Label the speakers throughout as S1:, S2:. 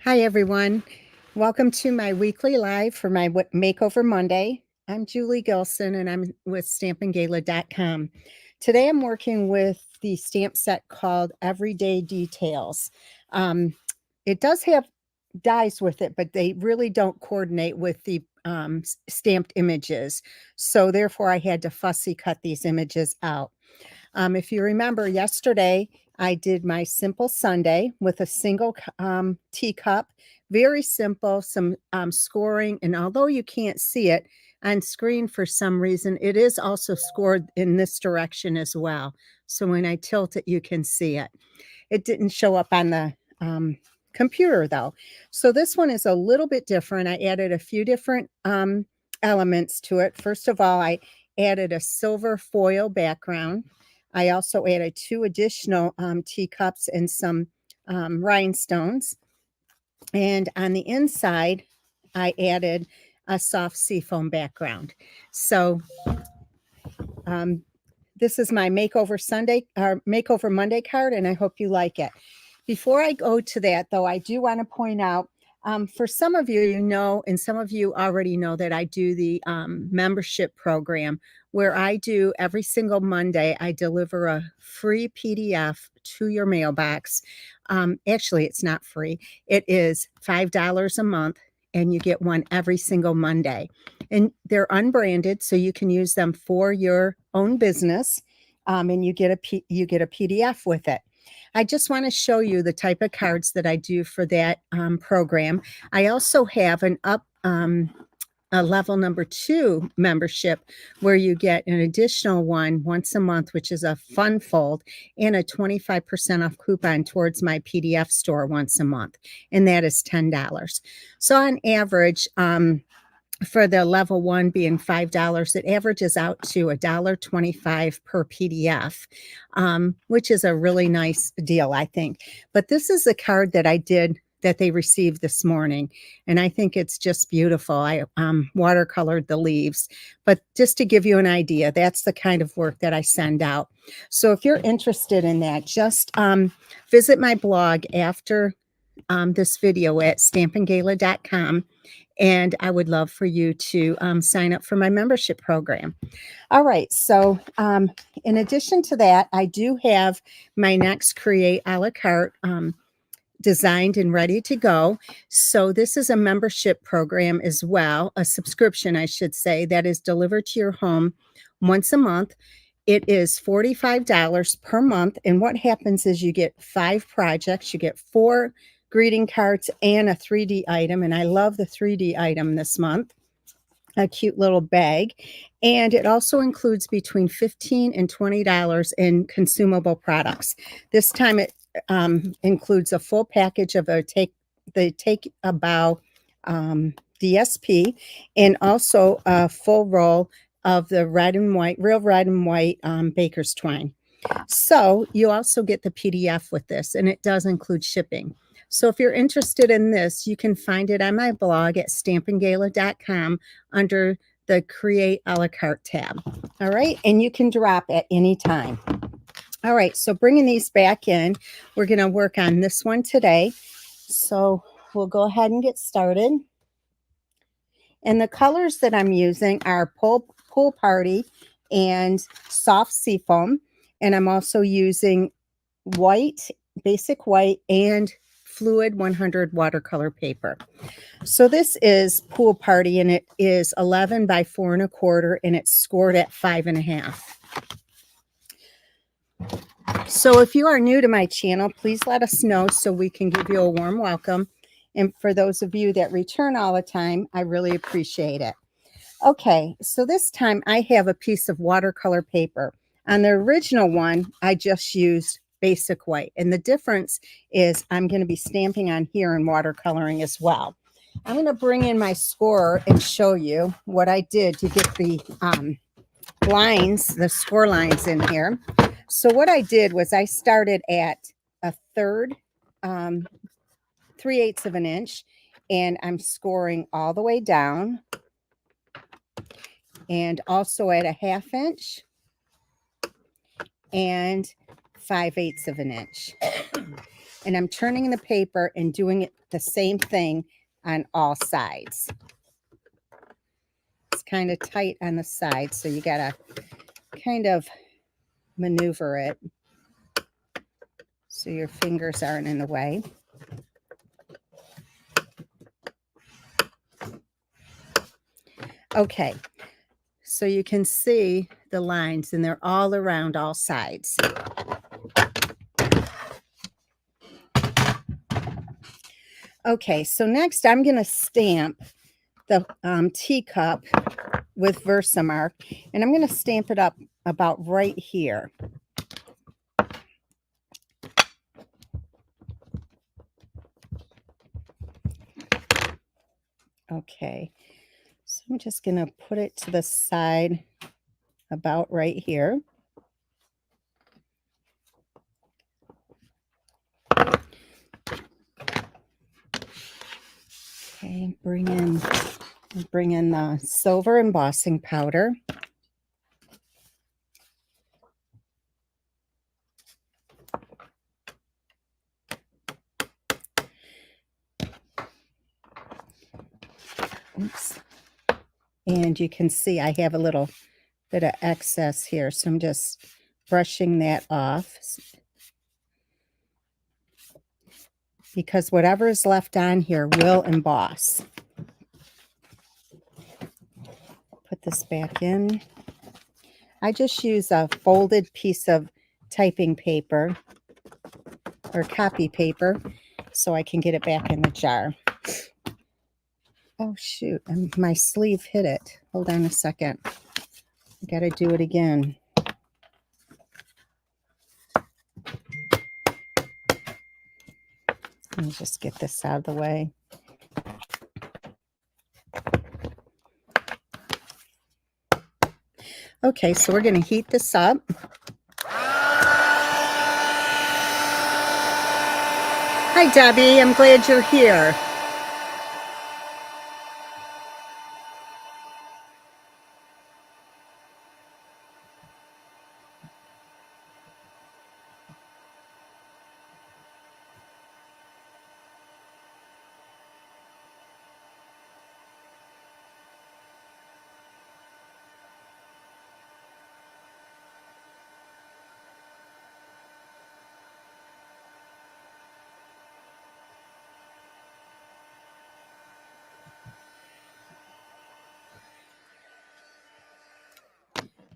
S1: Hi, everyone. Welcome to my weekly live for my Makeover Monday. I'm Julie Gilson, and I'm with stampandgala.com. Today, I'm working with the stamp set called Everyday Details. It does have dies with it, but they really don't coordinate with the stamped images. So therefore, I had to fussy cut these images out. If you remember yesterday, I did my simple sundae with a single teacup. Very simple, some scoring. And although you can't see it on screen for some reason, it is also scored in this direction as well. So when I tilt it, you can see it. It didn't show up on the computer though. So this one is a little bit different. I added a few different elements to it. First of all, I added a silver foil background. I also added 2 additional teacups and some rhinestones. And on the inside, I added a soft seafoam background. So this is my Makeover Monday card, and I hope you like it. Before I go to that, though, I do want to point out, for some of you, you know, and some of you already know that I do the membership program where I do every single Monday, I deliver a free PDF to your mailbox. Actually, it's not free. It is $5 a month, and you get one every single Monday. And they're unbranded, so you can use them for your own business, and you get a PDF with it. I just want to show you the type of cards that I do for that program. I also have a level number 2 membership where you get an additional one once a month, which is a fun fold and a 25% off coupon towards my PDF store once a month. And that is $10. So on average, for the level 1 being $5, it averages out to $1.25 per PDF, which is a really nice deal, I think. But this is the card that I did that they received this morning, and I think it's just beautiful. I watercolored the leaves, but just to give you an idea, that's the kind of work that I send out. So if you're interested in that, just visit my blog after this video at stampandgala.com. And I would love for you to sign up for my membership program. All right. So in addition to that, I do have my next Create a la carte designed and ready to go. So this is a membership program as well, a subscription, I should say, that is delivered to your home once a month. It is $45 per month. And what happens is you get 5 projects. You get 4 greeting cards and a 3D item. And I love the 3D item this month, a cute little bag. And it also includes between $15 and $20 in consumable products. This time it includes a full package of the Take a Bow DSP, and also a full roll of the real red and white baker's twine. So you also get the PDF with this, and it does include shipping. So if you're interested in this, you can find it on my blog at stampandgala.com under the Create a la carte tab. All right, and you can drop at any time. All right, so bringing these back in, we're going to work on this one today. So we'll go ahead and get started. And the colors that I'm using are Pool Party and Soft Seafoam. And I'm also using white, basic white, and Fluid 100 watercolor paper. So this is Pool Party, and it is 11 by 4 1/4, and it's scored at 5 1/2. So if you are new to my channel, please let us know so we can give you a warm welcome. And for those of you that return all the time, I really appreciate it. Okay, so this time I have a piece of watercolor paper. On the original one, I just used basic white. And the difference is I'm going to be stamping on here and watercoloring as well. I'm going to bring in my scorer and show you what I did to get the lines, the score lines in here. So what I did was I started at a 3/8 of an inch, and I'm scoring all the way down, and also at a 1/2 inch and 5/8 of an inch. and I'm turning the paper and doing it the same thing on all sides. It's kind of tight on the side, so you gotta kind of maneuver it so your fingers aren't in the way. Okay, so you can see the lines, and they're all around all sides. Okay, so next I'm going to stamp the teacup with Versamark, and I'm going to stamp it up about right here. Okay, so I'm just going to put it to the side about right here. Okay, bring in the silver embossing powder. Oops. And you can see I have a little bit of excess here, so I'm just brushing that off, because whatever is left on here will emboss. Put this back in. I just use a folded piece of typing paper or copy paper so I can get it back in the jar. Oh shoot, my sleeve hit it. Hold on a second. I gotta do it again. Let me just get this out of the way. Okay, so we're going to heat this up. Hi, Debbie. I'm glad you're here.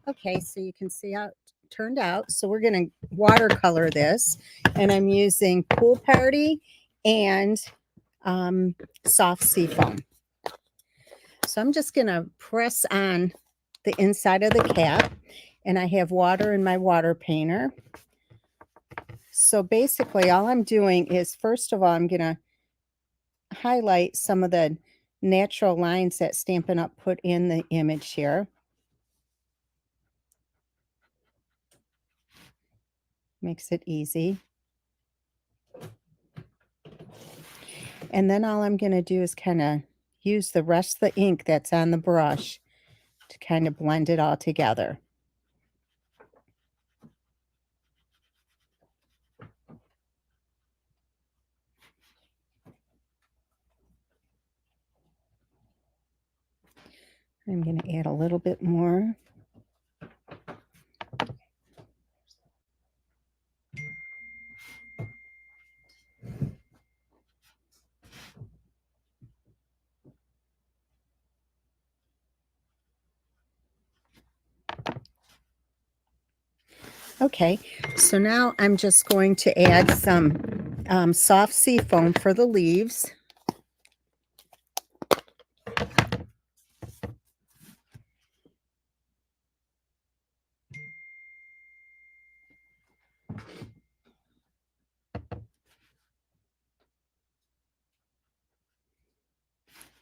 S1: Okay, so you can see how it turned out. So we're going to watercolor this, and I'm using Pool Party and soft seafoam. So I'm just going to press on the inside of the cap, and I have water in my water painter. So basically all I'm doing is, first of all, I'm going to highlight some of the natural lines that Stampin' Up! Put in the image here. Makes it easy. And then all I'm going to do is kind of use the rest of the ink that's on the brush to kind of blend it all together. I'm going to add a little bit more. Okay, so now I'm just going to add some soft seafoam for the leaves.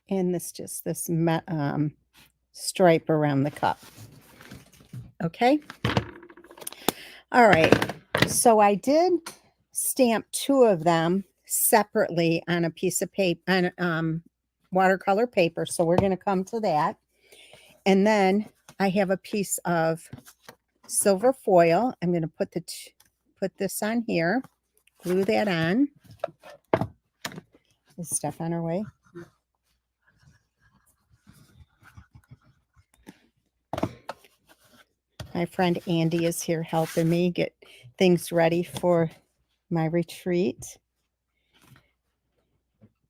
S1: And this stripe around the cup. Okay. All right. So I did stamp 2 of them separately on a piece of paper, on watercolor paper. So we're going to come to that. And then I have a piece of silver foil. I'm going to put this on here, glue that on. Is Steph on her way? My friend Andy is here helping me get things ready for my retreat.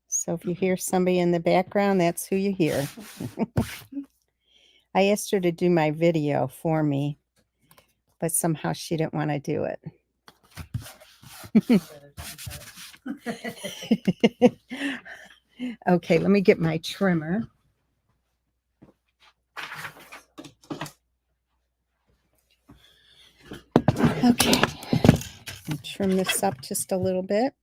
S1: So if you hear somebody in the background, that's who you hear. I asked her to do my video for me, but somehow she didn't want to do it. Okay, let me get my trimmer. Okay, I'll trim this up just a little bit.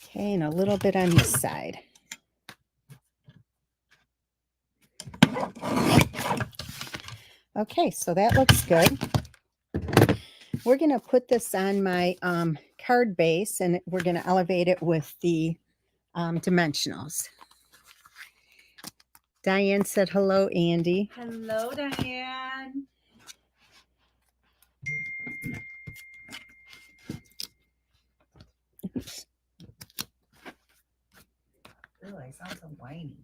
S1: Okay, and a little bit on this side. Okay, so that looks good. We're going to put this on my card base, and we're going to elevate it with the dimensionals. Diane said hello, Andy.
S2: Hello, Diane.
S1: Oops.
S2: Ew, I sound so whiny.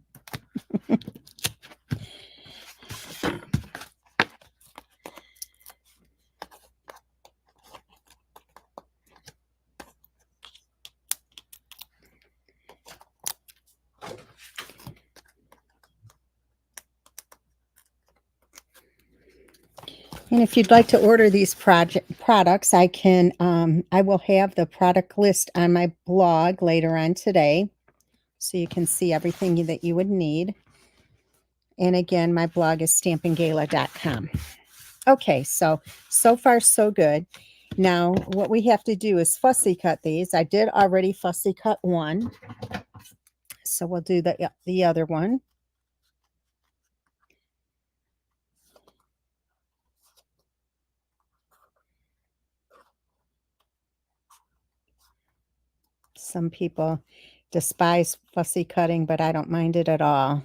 S1: And if you'd like to order these products, I will have the product list on my blog later on today, so you can see everything that you would need. And again, my blog is stampinggala.com. Okay, so far so good. Now what we have to do is fussy cut these. I did already fussy cut one, so we'll do the other one. Some people despise fussy cutting, but I don't mind it at all.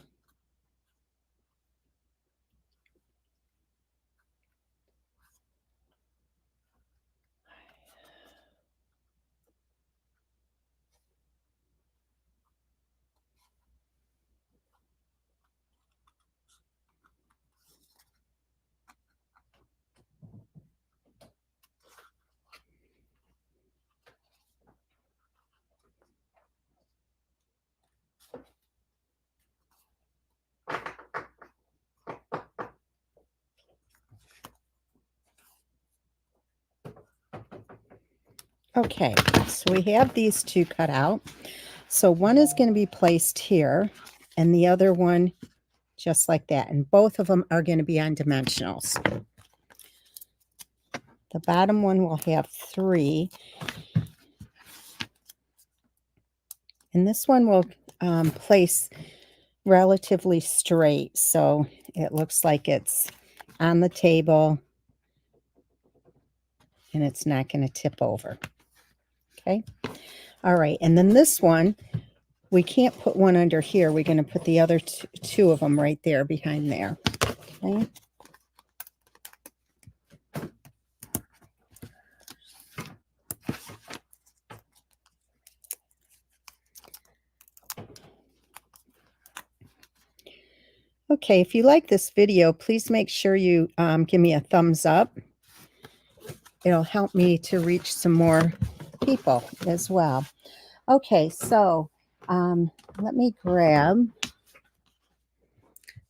S1: Okay, so we have these two cut out. So one is going to be placed here, and the other one just like that. And both of them are going to be on dimensionals. The bottom one will have 3. And this one will place relatively straight, so it looks like it's on the table and it's not going to tip over. Okay. All right. And then this one, we can't put one under here. We're going to put the other two of them right there behind there. Okay. Okay, if you like this video, please make sure you give me a thumbs up. It'll help me to reach some more people as well. Okay, so let me grab,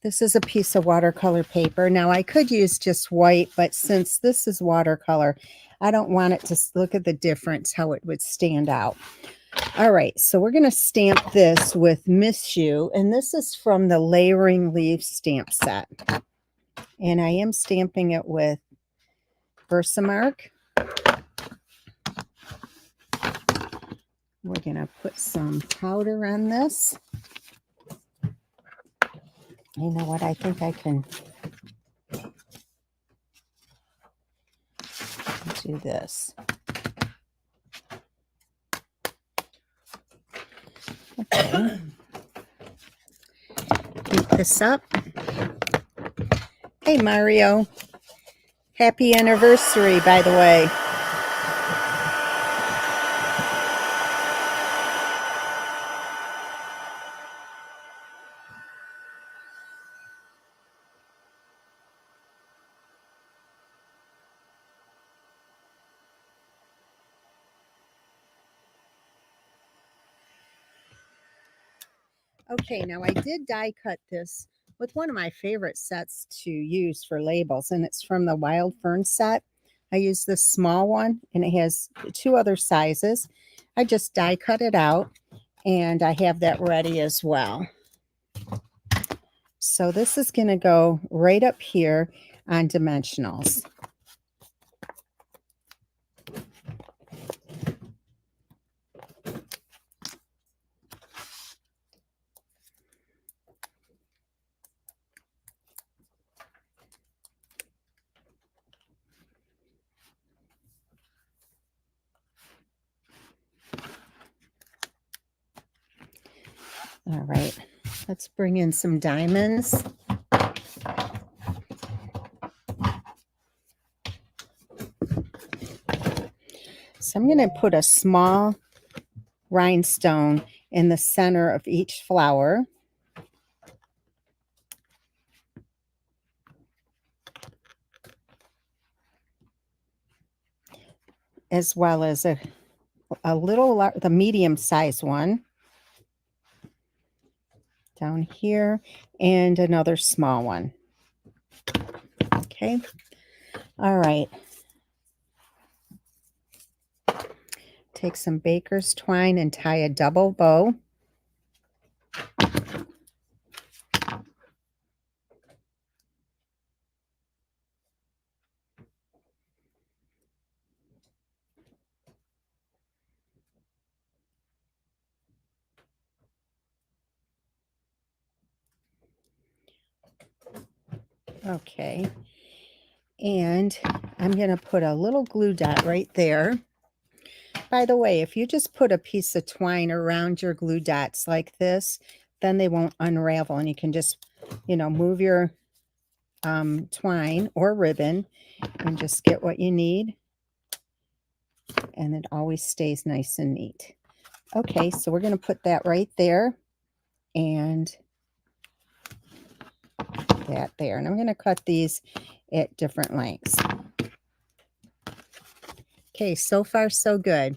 S1: this is a piece of watercolor paper. Now I could use just white, but since this is watercolor, I don't want it to look at the difference, how it would stand out. All right, so we're going to stamp this with Miss You, and this is from the Layering Leaves stamp set. And I am stamping it with Versamark. We're going to put some powder on this. You know what? I think I can do this. Okay. Heat this up. Hey, Mario. Happy anniversary, by the way. Okay, now I did die cut this with one of my favorite sets to use for labels, and it's from the Wild Fern set. I used this small one, and it has 2 other sizes. I just die cut it out, and I have that ready as well. So this is going to go right up here on dimensionals. All right, let's bring in some diamonds. So I'm going to put a small rhinestone in the center of each flower. As well as a little, the medium size one down here, and another small one. Okay. All right. Take some baker's twine and tie a double bow. Okay. And I'm going to put a little glue dot right there. By the way, if you just put a piece of twine around your glue dots like this, then they won't unravel, and you can just, move your twine or ribbon and just get what you need, and it always stays nice and neat. Okay, so we're going to put that right there and that there, and I'm going to cut these at different lengths. Okay, so far so good.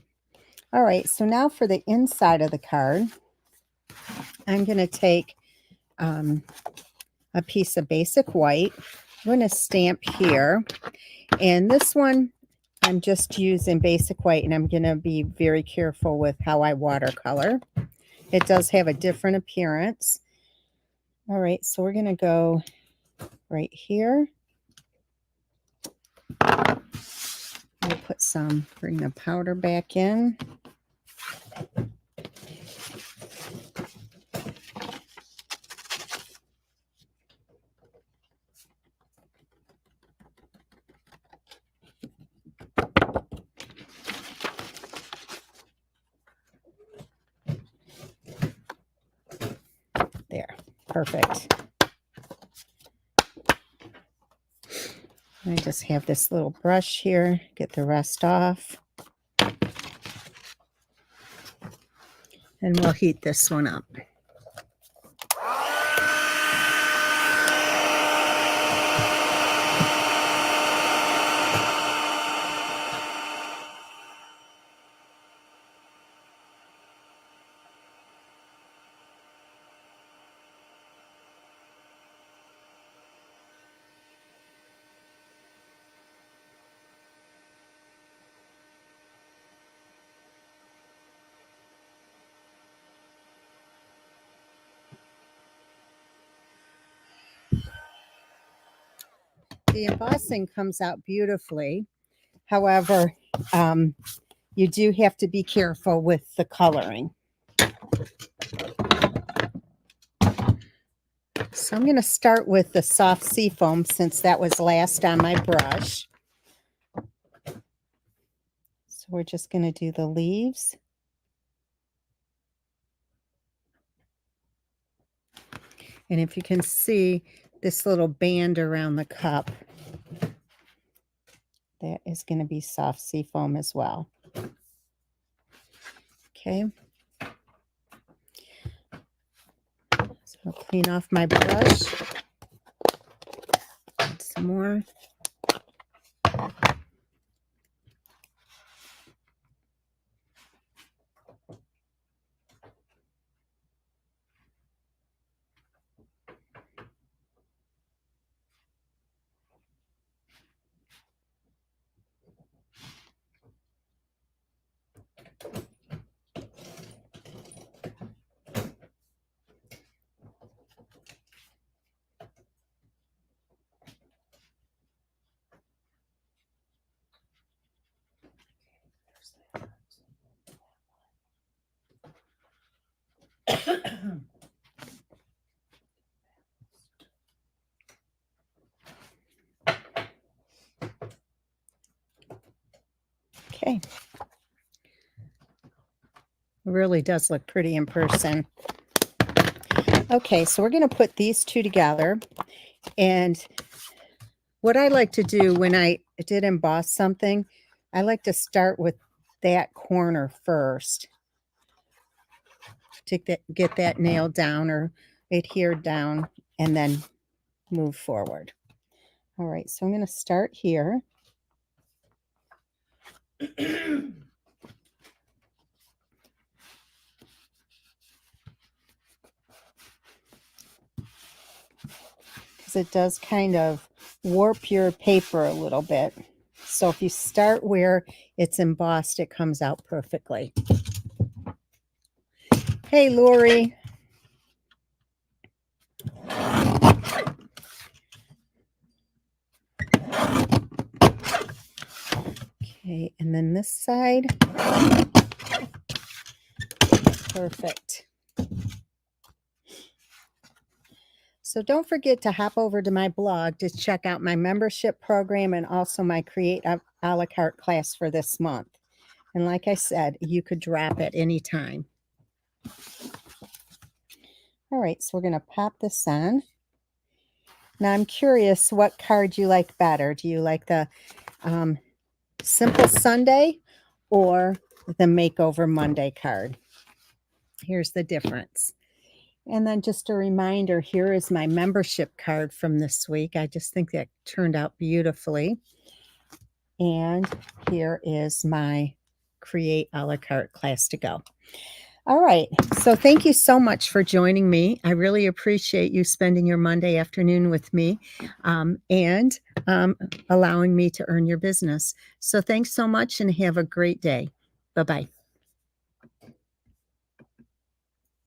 S1: All right, so now for the inside of the card, I'm going to take a piece of basic white. I'm going to stamp here, and this one I'm just using basic white, and I'm going to be very careful with how I watercolor. It does have a different appearance. All right, so we're going to go right here. We'll put some, bring the powder back in. There, perfect. I just have this little brush here, get the rest off. And we'll heat this one up. The embossing comes out beautifully. However, you do have to be careful with the coloring. So I'm going to start with the soft seafoam since that was last on my brush. So we're just going to do the leaves. And if you can see this little band around the cup, that is going to be soft sea foam as well. Okay. So I'll clean off my brush. Add some more. Okay. It really does look pretty in person. Okay, so we're going to put these two together. And what I like to do when I did emboss something, I like to start with that corner first to get that nailed down or adhered down and then move forward. All right, so I'm going to start here. Because it does kind of warp your paper a little bit. So if you start where it's embossed, it comes out perfectly. Hey, Lori. Okay, and then this side. Perfect. So don't forget to hop over to my blog to check out my membership program and also my Create a la carte class for this month. And like I said, you could drop at any time. All right, so we're going to pop this on. Now I'm curious what card you like better. Do you like the Simple Sunday or the Makeover Monday card? Here's the difference. And then just a reminder, here is my membership card from this week. I just think that turned out beautifully. And here is my Create a la carte class to go. All right. So thank you so much for joining me. I really appreciate you spending your Monday afternoon with me and allowing me to earn your business. So thanks so much and have a great day. Bye-bye.